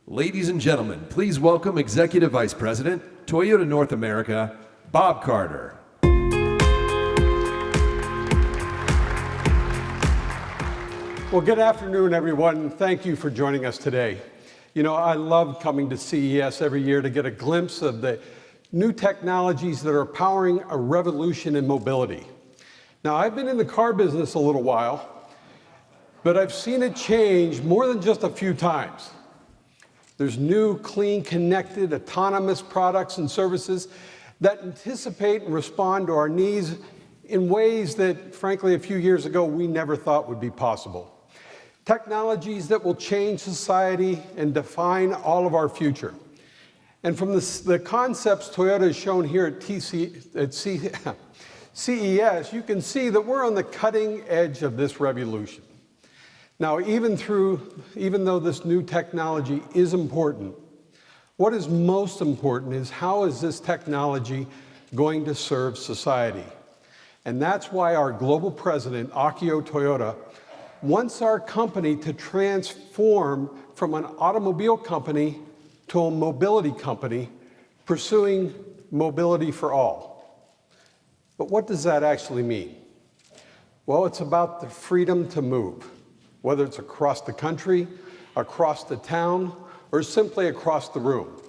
Ladies and gentlemen, please welcome Executive Vice President, Toyota North America, Bob Carter. Well, good afternoon, everyone. Thank you for joining us today. You know, I love coming to CES every year to get a glimpse of the new technologies that are powering a revolution in mobility. Now, I've been in the car business a little while, but I've seen it change more than just a few times. There's new, clean, connected, autonomous products and services that anticipate and respond to our needs in ways that, frankly, a few years ago, we never thought would be possible. Technologies that will change society and define all of our future. And from the concepts Toyota has shown here at CES, you can see that we're on the cutting edge of this revolution. Now, even though this new technology is important, what is most important is how is this technology going to serve society? And that's why our global president, Akio Toyoda, wants our company to transform from an automobile company to a mobility company, pursuing mobility for all. But what does that actually mean? Well, it's about the freedom to move, whether it's across the country, across the town, or simply across the room.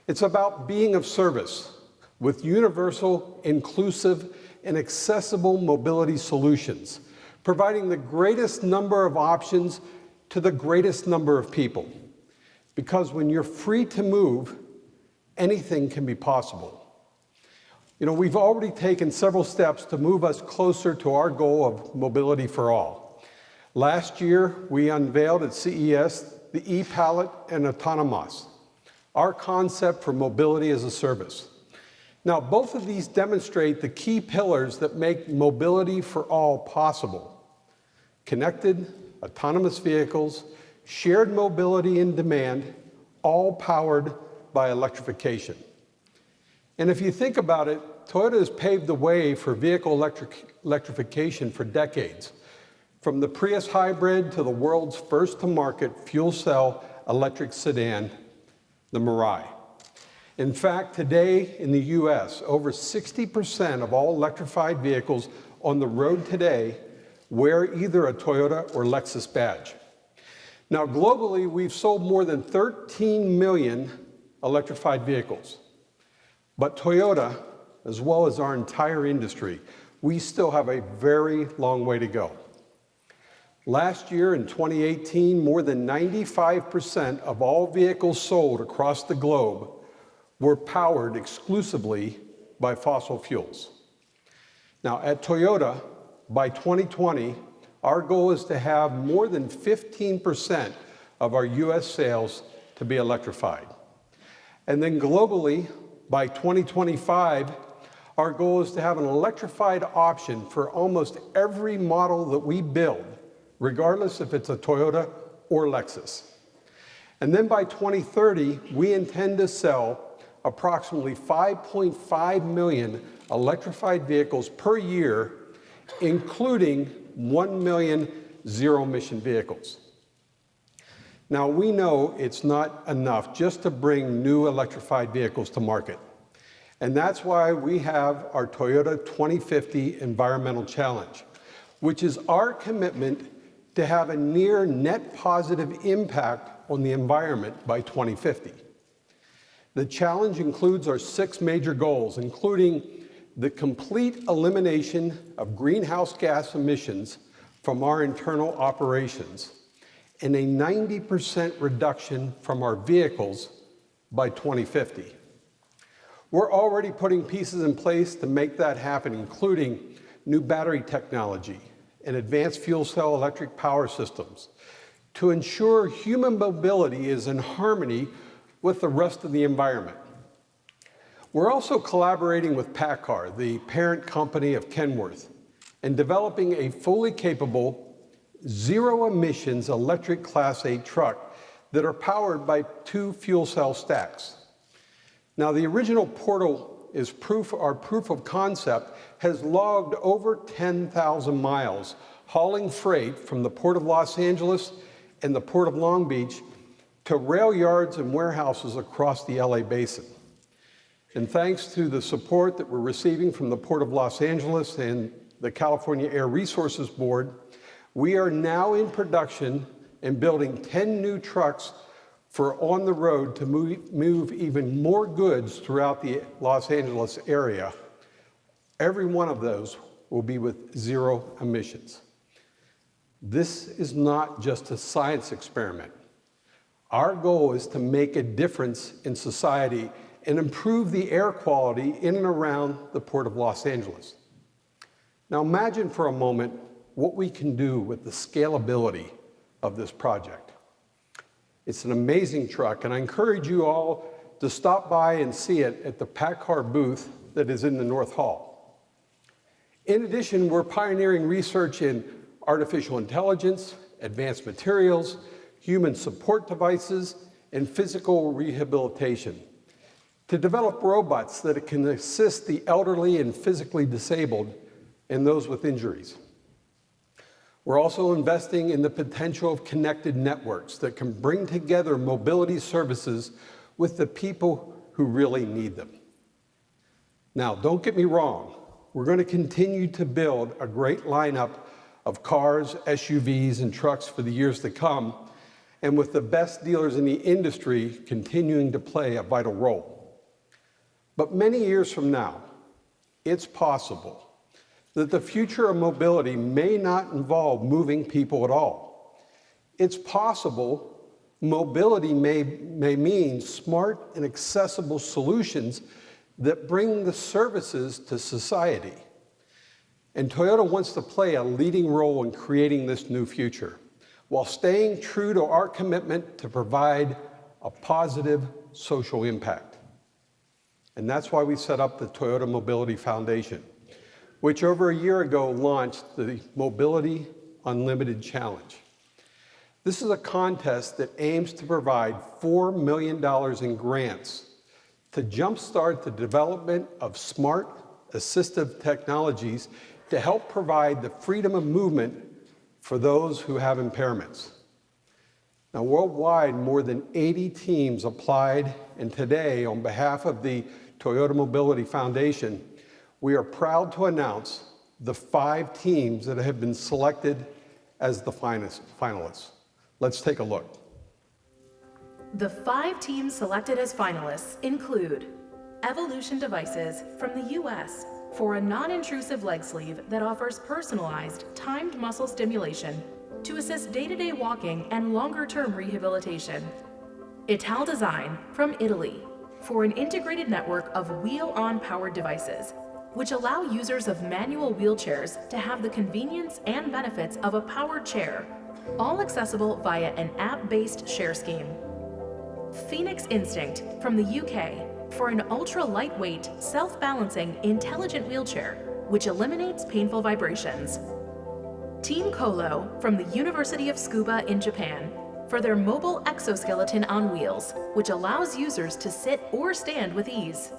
It's about being of service with universal, inclusive, and accessible mobility solutions, providing the greatest number of options to the greatest number of people. Because when you're free to move, anything can be possible. You know, we've already taken several steps to move us closer to our goal of mobility for all. Last year, we unveiled at CES the e-Pallet and Autonomos, our concept for mobility as a service. Now, both of these demonstrate the key pillars that make mobility for all possible. Connected, autonomous vehicles, shared mobility in demand, all powered by electrification. And if you think about it, Toyota has paved the way for vehicle electrification for decades, from the Prius hybrid to the world's first-to-market fuel cell electric sedan, the Mirai. In fact, today in the US, over 60% of all electrified vehicles on the road today wear either a Toyota or Lexus badge. Now, globally, we've sold more than 13 million electrified vehicles. But Toyota, as well as our entire industry, we still have a very long way to go. Last year, in 2018, more than 95% of all vehicles sold across the globe were powered exclusively by fossil fuels. Now, at Toyota, by 2020, our goal is to have more than 15% of our US sales to be electrified. And then globally, by 2025, our goal is to have an electrified option for almost every model that we build, regardless if it's a Toyota or Lexus. And then by 2030, we intend to sell approximately 5.5 million electrified vehicles per year, including 1 million zero-emission vehicles. Now, we know it's not enough just to bring new electrified vehicles to market. And that's why we have our Toyota 2050 Environmental Challenge, which is our commitment to have a near net positive impact on the environment by 2050. The challenge includes our 6 major goals, including the complete elimination of greenhouse gas emissions from our internal operations and a 90% reduction from our vehicles by 2050. We're already putting pieces in place to make that happen, including new battery technology and advanced fuel cell electric power systems to ensure human mobility is in harmony with the rest of the environment. We're also collaborating with PACCAR, the parent company of Kenworth, and developing a fully capable, zero-emissions electric Class 8 truck that are powered by 2 fuel cell stacks. Now, the original Portal is our proof of concept has logged over 10,000 miles hauling freight from the Port of Los Angeles and the Port of Long Beach to rail yards and warehouses across the LA basin. And thanks to the support that we're receiving from the Port of Los Angeles and the California Air Resources Board, we are now in production and building 10 new trucks for on the road to move even more goods throughout the Los Angeles area. Every one of those will be with zero emissions. This is not just a science experiment. Our goal is to make a difference in society and improve the air quality in and around the Port of Los Angeles. Now imagine for a moment what we can do with the scalability of this project. It's an amazing truck, and I encourage you all to stop by and see it at the PACCAR booth that is in the North Hall. In addition, we're pioneering research in artificial intelligence, advanced materials, human support devices, and physical rehabilitation to develop robots that can assist the elderly and physically disabled and those with injuries. We're also investing in the potential of connected networks that can bring together mobility services with the people who really need them. Now, don't get me wrong, we're going to continue to build a great lineup of cars, SUVs, and trucks for the years to come, and with the best dealers in the industry continuing to play a vital role. But many years from now, it's possible that the future of mobility may not involve moving people at all. It's possible mobility may mean smart and accessible solutions that bring the services to society. And Toyota wants to play a leading role in creating this new future, while staying true to our commitment to provide a positive social impact. And that's why we set up the Toyota Mobility Foundation, which over a year ago launched the Mobility Unlimited Challenge. This is a contest that aims to provide $4 million in grants to jumpstart the development of smart assistive technologies to help provide the freedom of movement for those who have impairments. Now, worldwide, more than 80 teams applied, and today, on behalf of the Toyota Mobility Foundation, we are proud to announce the 5 teams that have been selected as the finalists. Let's take a look. The 5 teams selected as finalists include Evolution Devices from the US for a non-intrusive leg sleeve that offers personalized, timed muscle stimulation to assist day-to-day walking and longer-term rehabilitation. Ital Design from Italy for an integrated network of wheel-on powered devices which allow users of manual wheelchairs to have the convenience and benefits of a powered chair, all accessible via an app-based share scheme. Phoenix Instinct from the UK for an ultra-lightweight, self-balancing, intelligent wheelchair which eliminates painful vibrations. Team Colo from the University of Tsukuba in Japan for their mobile exoskeleton on wheels, which allows users to sit or stand with ease.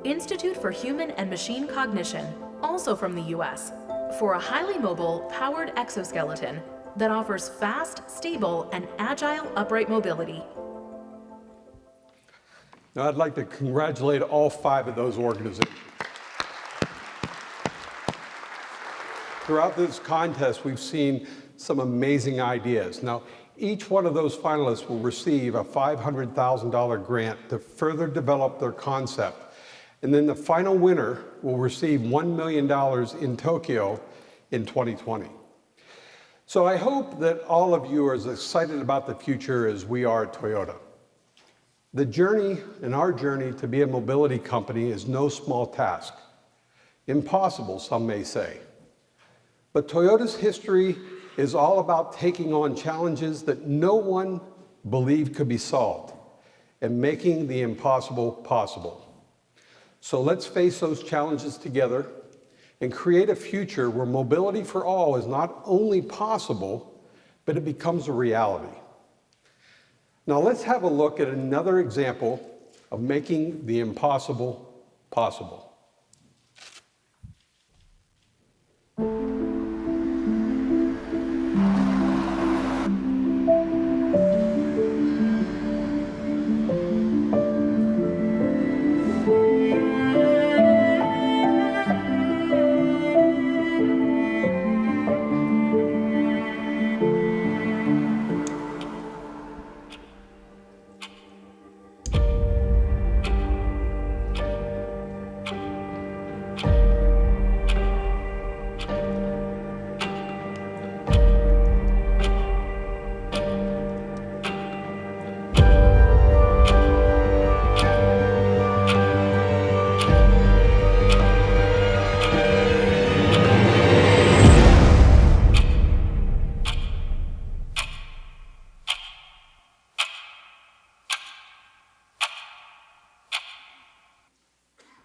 Institute for Human and Machine Cognition, also from the US, for a highly mobile, powered exoskeleton that offers fast, stable, and agile upright mobility. Now, I'd like to congratulate all 5 of those organizations. Throughout this contest, we've seen some amazing ideas. Now, each one of those finalists will receive a $500,000 grant to further develop their concept. And then the final winner will receive $1 million in Tokyo in 2020. So I hope that all of you are as excited about the future as we are at Toyota. The journey and our journey to be a mobility company is no small task. Impossible, some may say. But Toyota's history is all about taking on challenges that no one believed could be solved and making the impossible possible. So let's face those challenges together and create a future where mobility for all is not only possible, but it becomes a reality. Now let's have a look at another example of making the impossible possible.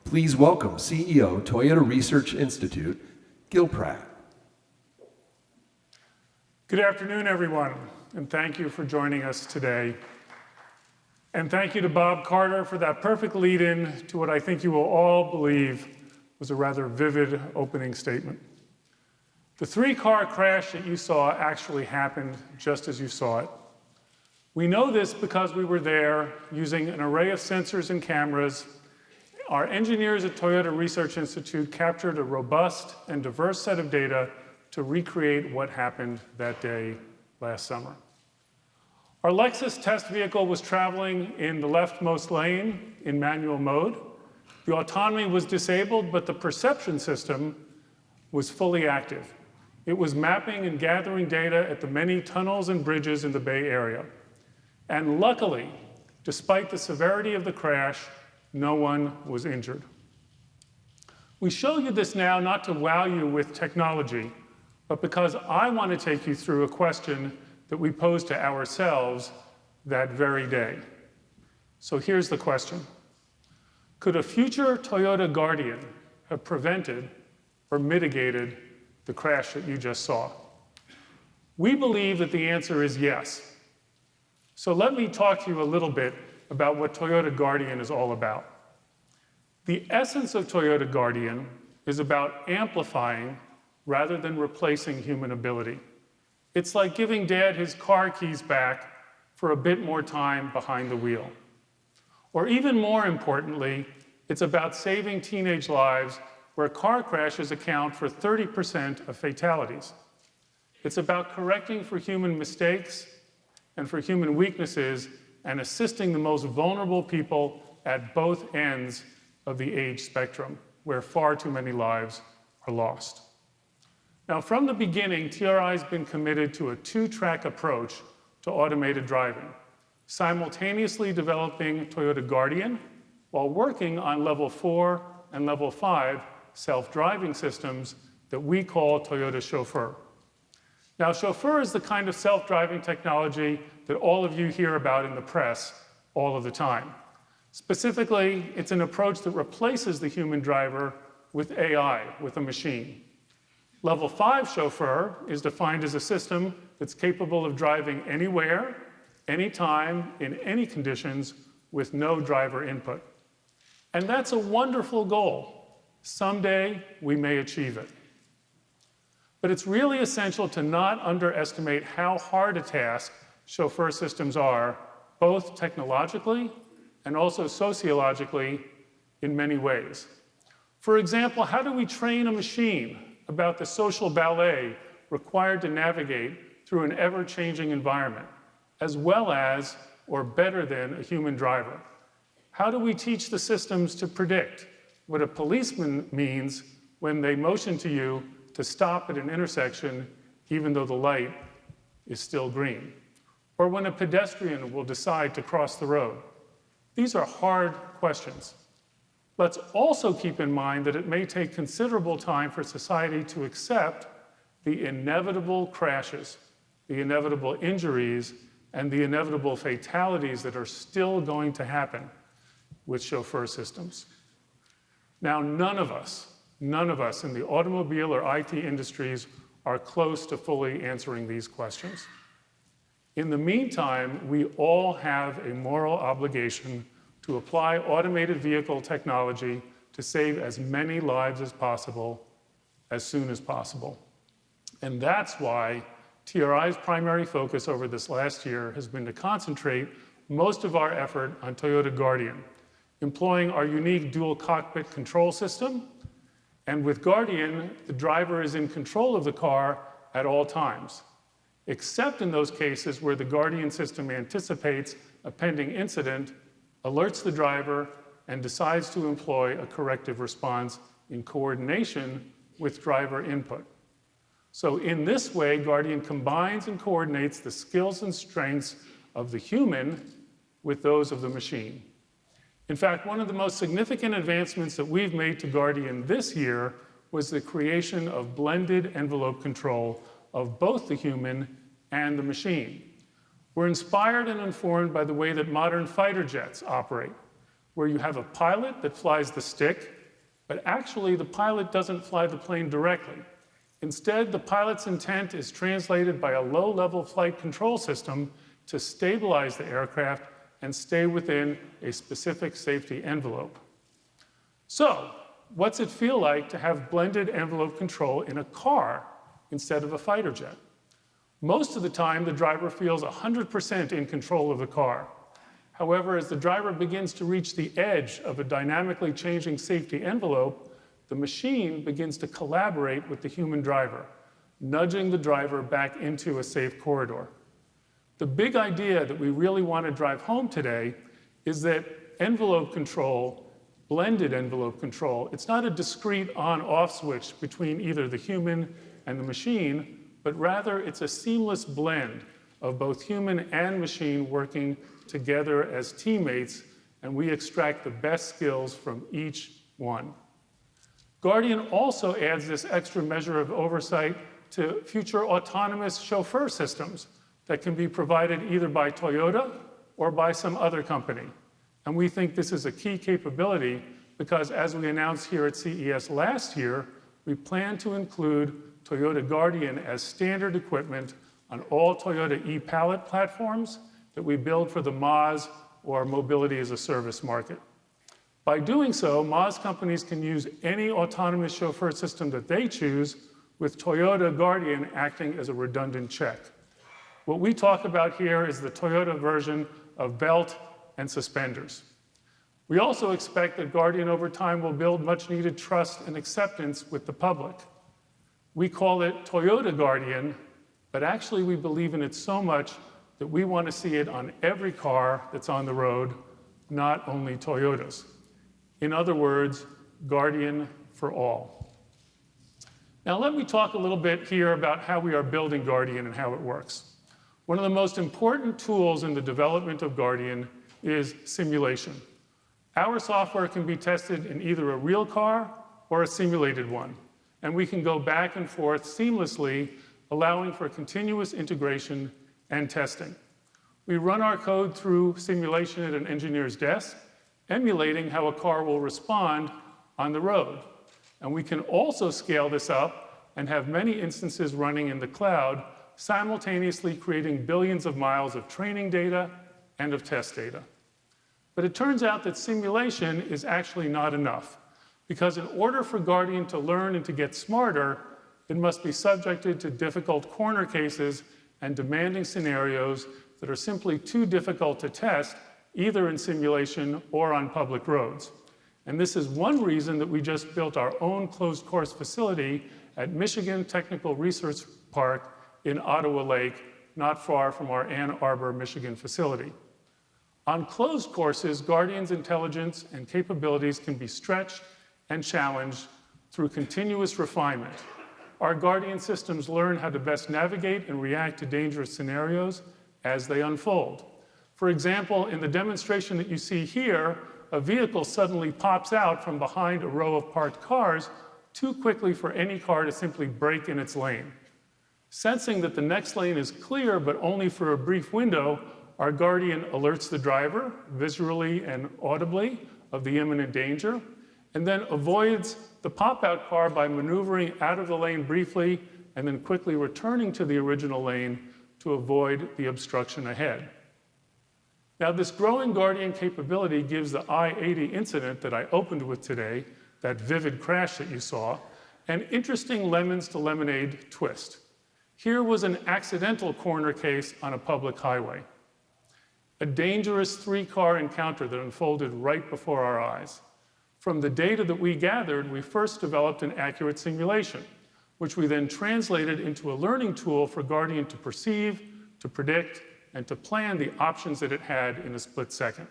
Please welcome CEO, Toyota Research Institute, Gil Pratt. Good afternoon, everyone, and thank you for joining us today. And thank you to Bob Carter for that perfect lead-in to what I think you will all believe was a rather vivid opening statement. The three-car crash that you saw actually happened just as you saw it. We know this because we were there using an array of sensors and cameras. Our engineers at Toyota Research Institute captured a robust and diverse set of data to recreate what happened that day last summer. Our Lexus test vehicle was traveling in the leftmost lane in manual mode. The autonomy was disabled, but the perception system was fully active. It was mapping and gathering data at the many tunnels and bridges in the Bay Area. And luckily, despite the severity of the crash, no one was injured. We show you this now not to wow you with technology, but because I want to take you through a question that we posed to ourselves that very day. So here's the question. Could a future Toyota Guardian have prevented or mitigated the crash that you just saw? We believe that the answer is yes. So let me talk to you a little bit about what Toyota Guardian is all about. The essence of Toyota Guardian is about amplifying rather than replacing human ability. It's like giving Dad his car keys back for a bit more time behind the wheel. Or even more importantly, it's about saving teenage lives where car crashes account for 30% of fatalities. It's about correcting for human mistakes and for human weaknesses and assisting the most vulnerable people at both ends of the age spectrum, where far too many lives are lost. Now, from the beginning, TRI has been committed to a two-track approach to automated driving, simultaneously developing Toyota Guardian while working on level 4 and level 5 self-driving systems that we call Toyota Chauffeur. Now, Chauffeur is the kind of self-driving technology that all of you hear about in the press all of the time. Specifically, it's an approach that replaces the human driver with AI, with a machine. Level 5 Chauffeur is defined as a system that's capable of driving anywhere, anytime, in any conditions, with no driver input. And that's a wonderful goal. Someday, we may achieve it. But it's really essential to not underestimate how hard a task chauffeur systems are, both technologically and also sociologically in many ways. For example, how do we train a machine about the social ballet required to navigate through an ever-changing environment, as well as, or better than, a human driver? How do we teach the systems to predict what a policeman means when they motion to you to stop at an intersection even though the light is still green? Or when a pedestrian will decide to cross the road? These are hard questions. Let's also keep in mind that it may take considerable time for society to accept the inevitable crashes, the inevitable injuries, and the inevitable fatalities that are still going to happen with chauffeur systems. Now, none of us in the automobile or IT industries are close to fully answering these questions. In the meantime, we all have a moral obligation to apply automated vehicle technology to save as many lives as possible, as soon as possible. And that's why TRI's primary focus over this last year has been to concentrate most of our effort on Toyota Guardian, employing our unique dual cockpit control system. And with Guardian, the driver is in control of the car at all times, except in those cases where the Guardian system anticipates a pending incident, alerts the driver, and decides to employ a corrective response in coordination with driver input. So in this way, Guardian combines and coordinates the skills and strengths of the human with those of the machine. In fact, one of the most significant advancements that we've made to Guardian this year was the creation of blended envelope control of both the human and the machine. We're inspired and informed by the way that modern fighter jets operate, where you have a pilot that flies the stick But actually, the pilot doesn't fly the plane directly. Instead, the pilot's intent is translated by a low-level flight control system to stabilize the aircraft and stay within a specific safety envelope. So, what's it feel like to have blended envelope control in a car instead of a fighter jet? Most of the time, the driver feels 100% in control of the car. However, as the driver begins to reach the edge of a dynamically changing safety envelope, the machine begins to collaborate with the human driver, nudging the driver back into a safe corridor. The big idea that we really want to drive home today is that envelope control, blended envelope control, it's not a discrete on-off switch between either the human and the machine, but rather it's a seamless blend of both human and machine working together as teammates, and we extract the best skills from each one. Guardian also adds this extra measure of oversight to future autonomous chauffeur systems that can be provided either by Toyota or by some other company. And we think this is a key capability because, as we announced here at CES last year, we plan to include Toyota Guardian as standard equipment on all Toyota e-Pallet platforms that we build for the MaaS or Mobility as a Service market. By doing so, MaaS companies can use any autonomous chauffeur system that they choose, with Toyota Guardian acting as a redundant check. What we talk about here is the Toyota version of belt and suspenders. We also expect that Guardian over time will build much needed trust and acceptance with the public. We call it Toyota Guardian, but actually we believe in it so much that we want to see it on every car that's on the road, not only Toyotas. In other words, Guardian for all. Now let me talk a little bit here about how we are building Guardian and how it works. One of the most important tools in the development of Guardian is simulation. Our software can be tested in either a real car or a simulated one, and we can go back and forth seamlessly, allowing for continuous integration and testing. We run our code through simulation at an engineer's desk, emulating how a car will respond on the road. And we can also scale this up and have many instances running in the cloud, simultaneously creating billions of miles of training data and of test data. But it turns out that simulation is actually not enough, because in order for Guardian to learn and to get smarter, it must be subjected to difficult corner cases and demanding scenarios that are simply too difficult to test, either in simulation or on public roads. And this is one reason that we just built our own closed course facility at Michigan Technical Research Park in Ottawa Lake, not far from our Ann Arbor, Michigan facility. On closed courses, Guardian's intelligence and capabilities can be stretched and challenged through continuous refinement. Our Guardian systems learn how to best navigate and react to dangerous scenarios as they unfold. For example, in the demonstration that you see here, a vehicle suddenly pops out from behind a row of parked cars too quickly for any car to simply brake in its lane. Sensing that the next lane is clear, but only for a brief window, our Guardian alerts the driver, visually and audibly, of the imminent danger, and then avoids the pop-out car by maneuvering out of the lane briefly and then quickly returning to the original lane to avoid the obstruction ahead. Now, this growing Guardian capability gives the I-80 incident that I opened with today, that vivid crash that you saw, an interesting lemons to lemonade twist. Here was an accidental corner case on a public highway, a dangerous three-car encounter that unfolded right before our eyes. From the data that we gathered, we first developed an accurate simulation, which we then translated into a learning tool for Guardian to perceive, to predict, and to plan the options that it had in a split second.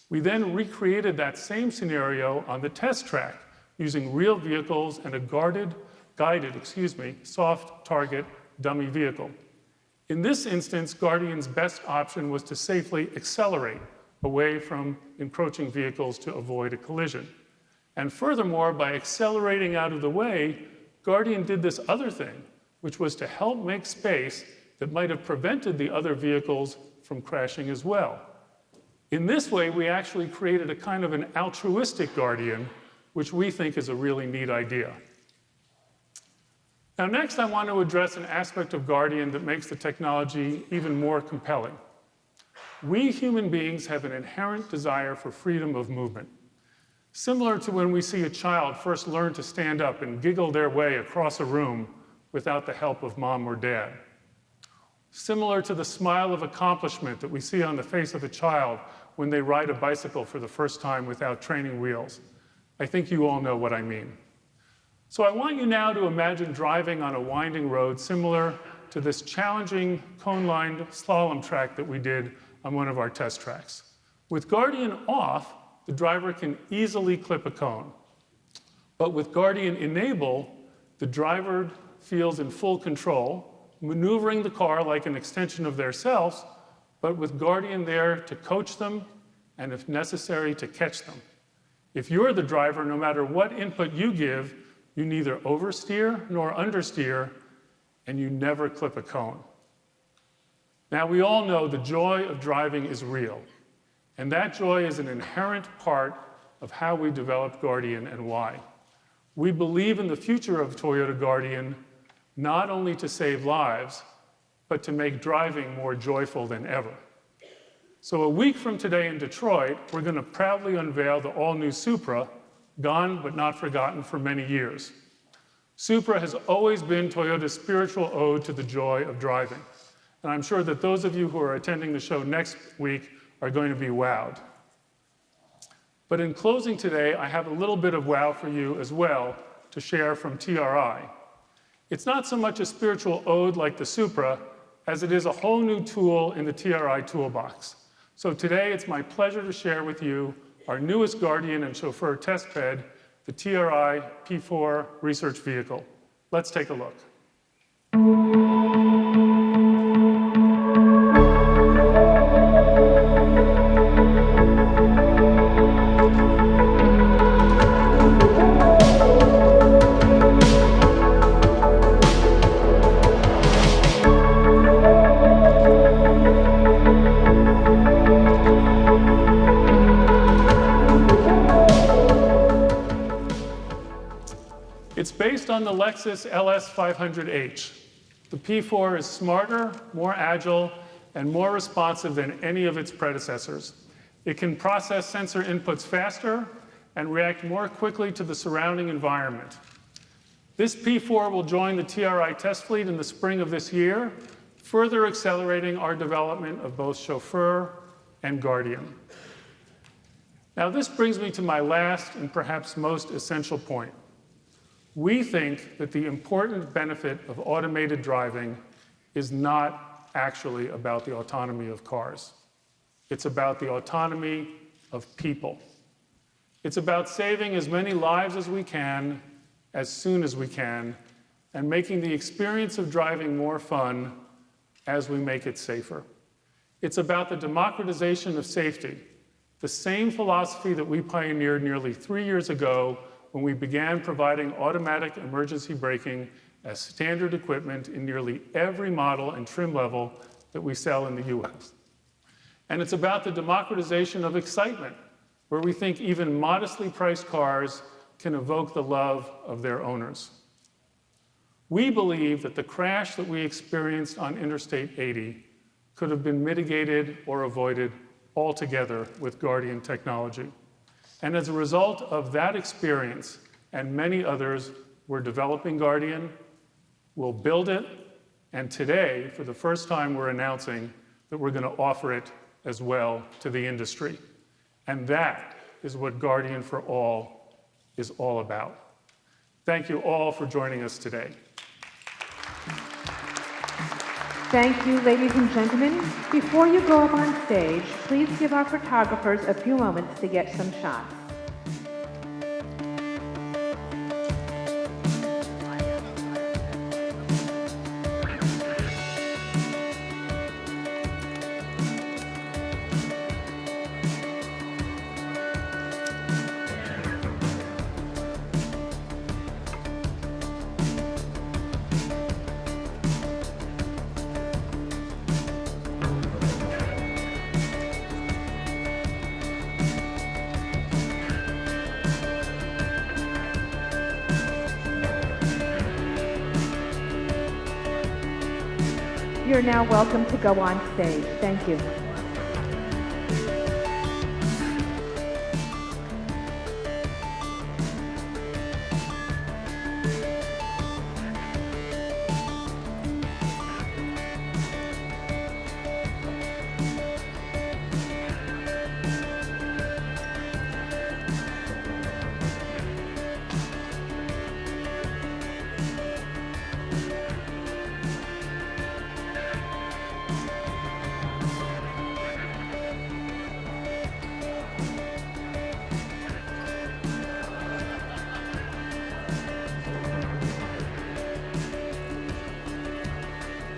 We then recreated that same scenario on the test track using real vehicles and a guided, soft target dummy vehicle. In this instance, Guardian's best option was to safely accelerate away from encroaching vehicles to avoid a collision. And furthermore, by accelerating out of the way, Guardian did this other thing, which was to help make space that might have prevented the other vehicles from crashing as well. In this way, we actually created a kind of an altruistic Guardian which we think is a really neat idea. Now next I want to address an aspect of Guardian that makes the technology even more compelling. We human beings have an inherent desire for freedom of movement. Similar to when we see a child first learn to stand up and giggle their way across a room without the help of mom or dad. Similar to the smile of accomplishment that we see on the face of a child when they ride a bicycle for the first time without training wheels. I think you all know what I mean. So I want you now to imagine driving on a winding road similar to this challenging cone-lined slalom track that we did on one of our test tracks. With Guardian off, the driver can easily clip a cone. But with Guardian Enable, the driver feels in full control, maneuvering the car like an extension of themselves, but with Guardian there to coach them and, if necessary, to catch them. If you're the driver, no matter what input you give, you neither oversteer nor understeer, and you never clip a cone. Now, we all know the joy of driving is real, and that joy is an inherent part of how we developed Guardian and why. We believe in the future of Toyota Guardian not only to save lives, but to make driving more joyful than ever. So a week from today in Detroit, we're going to proudly unveil the all-new Supra, gone but not forgotten for many years. Supra has always been Toyota's spiritual ode to the joy of driving. And I'm sure that those of you who are attending the show next week are going to be wowed. But in closing today, I have a little bit of wow for you as well to share from TRI. It's not so much a spiritual ode like the Supra, as it is a whole new tool in the TRI toolbox. So today, it's my pleasure to share with you our newest Guardian and Chauffeur test bed, the TRI P4 research vehicle. Let's take a look. It's based on the Lexus LS500H. The P4 is smarter, more agile, and more responsive than any of its predecessors. It can process sensor inputs faster and react more quickly to the surrounding environment. This P4 will join the TRI test fleet in the spring of this year, further accelerating our development of both Chauffeur and Guardian. Now, this brings me to my last and perhaps most essential point. We think that the important benefit of automated driving is not actually about the autonomy of cars. It's about the autonomy of people. It's about saving as many lives as we can, as soon as we can, and making the experience of driving more fun as we make it safer. It's about the democratization of safety, the same philosophy that we pioneered nearly 3 years ago when we began providing automatic emergency braking as standard equipment in nearly every model and trim level that we sell in the US. And it's about the democratization of excitement, where we think even modestly priced cars can evoke the love of their owners. We believe that the crash that we experienced on Interstate 80 could have been mitigated or avoided altogether with Guardian technology. And as a result of that experience and many others, we're developing Guardian, we'll build it, and today, for the first time, we're announcing that we're going to offer it as well to the industry. And that is what Guardian for All is all about. Thank you all for joining us today. Thank you, ladies and gentlemen. Before you go up on stage, please give our photographers a few moments to get some shots. you're now welcome to go on stage. Thank you.